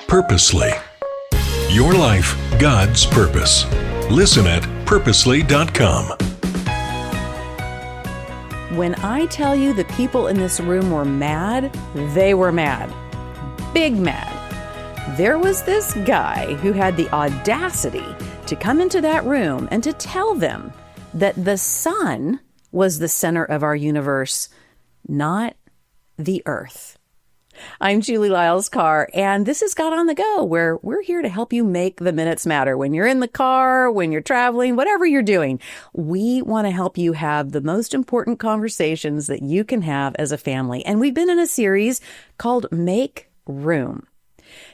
Purposely. Your life, God's purpose. Listen at purposely.com. When I tell you the people in this room were mad, they were mad. Big mad. There was this guy who had the audacity to come into that room and to tell them that the sun was the center of our universe, not the earth. I'm Julie Lyles-Carr, and this is God on the Go, where we're here to help you make the minutes matter. When you're in the car, when you're traveling, whatever you're doing, we want to help you have the most important conversations that you can have as a family. And we've been in a series called Make Room.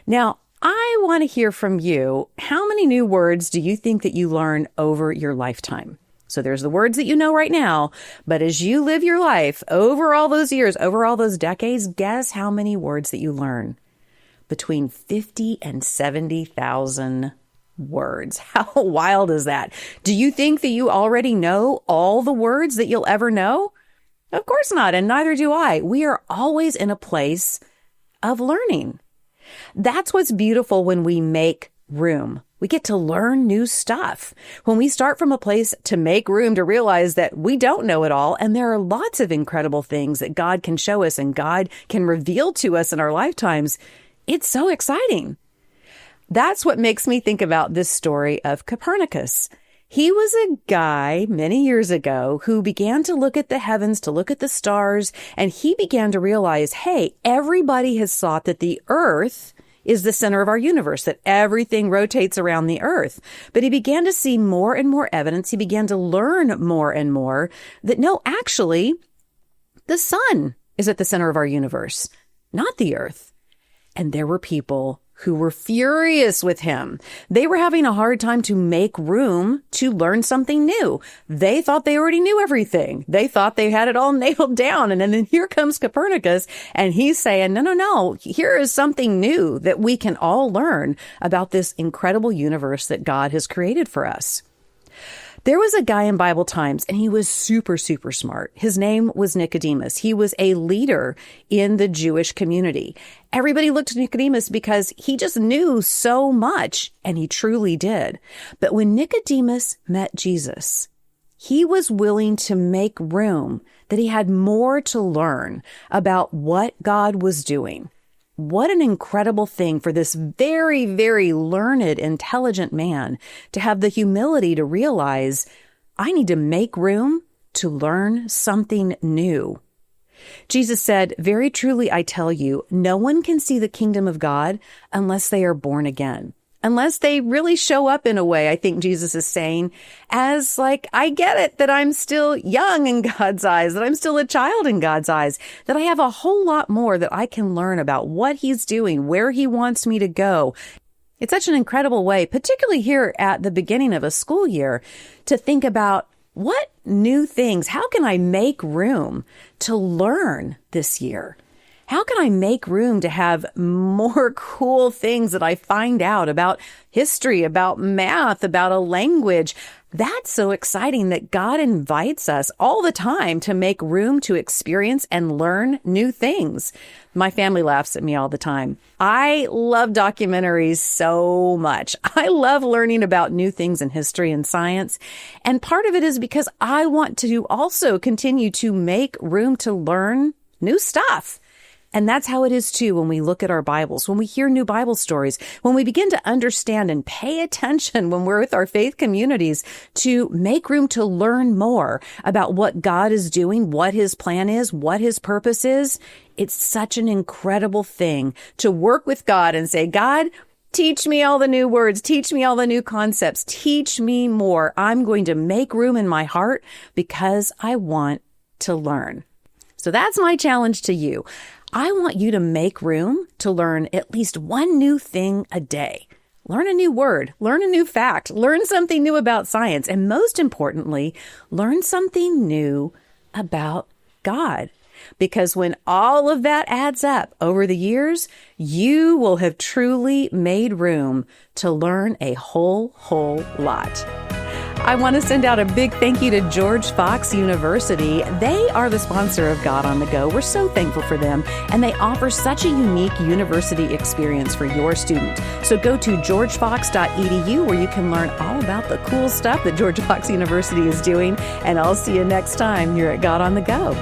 Now, I want to hear from you. How many new words do you think that you learn over your lifetime? So there's the words that you know right now, but as you live your life over all those years, over all those decades, guess how many words that you learn? Between 50 and 70,000 words. How wild is that? Do you think that you already know all the words that you'll ever know? Of course not, and neither do I. We are always in a place of learning. That's what's beautiful when we make room. We get to learn new stuff. When we start from a place to make room to realize that we don't know it all, and there are lots of incredible things that God can show us and God can reveal to us in our lifetimes, it's so exciting. That's what makes me think about this story of Copernicus. He was a guy many years ago who began to look at the heavens, to look at the stars, and he began to realize, hey, everybody has thought that the earth is the center of our universe, that everything rotates around the earth. But he began to see more and more evidence. He began to learn more and more that no, actually, the sun is at the center of our universe, not the earth. And there were people who were furious with him. They were having a hard time to make room to learn something new. They thought they already knew everything. They thought they had it all nailed down. And then here comes Copernicus, and he's saying, no, here is something new that we can all learn about this incredible universe that God has created for us. There was a guy in Bible times, and he was super, super smart. His name was Nicodemus. He was a leader in the Jewish community. Everybody looked to Nicodemus because he just knew so much, and he truly did. But when Nicodemus met Jesus, he was willing to make room, that he had more to learn about what God was doing. What an incredible thing for this very, very learned, intelligent man to have the humility to realize, I need to make room to learn something new. Jesus said, very truly, I tell you, no one can see the kingdom of God unless they are born again. Unless they really show up in a way, I think Jesus is saying, as like, I get it that I'm still young in God's eyes, that I'm still a child in God's eyes, that I have a whole lot more that I can learn about what he's doing, where he wants me to go. It's such an incredible way, particularly here at the beginning of a school year, to think about what new things, how can I make room to learn this year? How can I make room to have more cool things that I find out about history, about math, about a language? That's so exciting that God invites us all the time to make room to experience and learn new things. My family laughs at me all the time. I love documentaries so much. I love learning about new things in history and science. And part of it is because I want to also continue to make room to learn new stuff. And that's how it is, too, when we look at our Bibles, when we hear new Bible stories, when we begin to understand and pay attention when we're with our faith communities to make room to learn more about what God is doing, what his plan is, what his purpose is. It's such an incredible thing to work with God and say, God, teach me all the new words, teach me all the new concepts, teach me more. I'm going to make room in my heart because I want to learn. So that's my challenge to you. I want you to make room to learn at least one new thing a day. Learn a new word, learn a new fact, learn something new about science, and most importantly, learn something new about God. Because when all of that adds up over the years, you will have truly made room to learn a whole lot. I want to send out a big thank you to George Fox University. They are the sponsor of God on the Go. We're so thankful for them, and they offer such a unique university experience for your student. So go to georgefox.edu where you can learn all about the cool stuff that George Fox University is doing, and I'll see you next time here at God on the Go.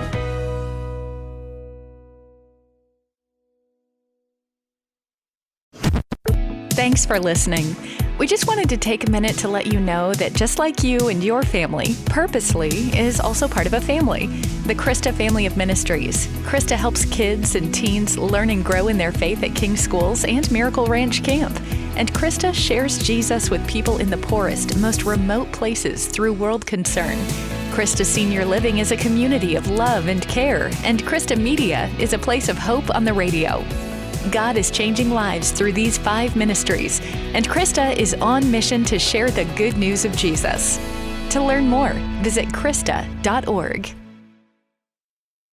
Thanks for listening. We just wanted to take a minute to let you know that just like you and your family, Purposely is also part of a family, the Krista family of ministries. Krista helps kids and teens learn and grow in their faith at King Schools and Miracle Ranch Camp. And Krista shares Jesus with people in the poorest, most remote places through World Concern. Krista Senior Living is a community of love and care, and Krista Media is a place of hope on the radio. God is changing lives through these 5 ministries, and Krista is on mission to share the good news of Jesus. To learn more, visit krista.org.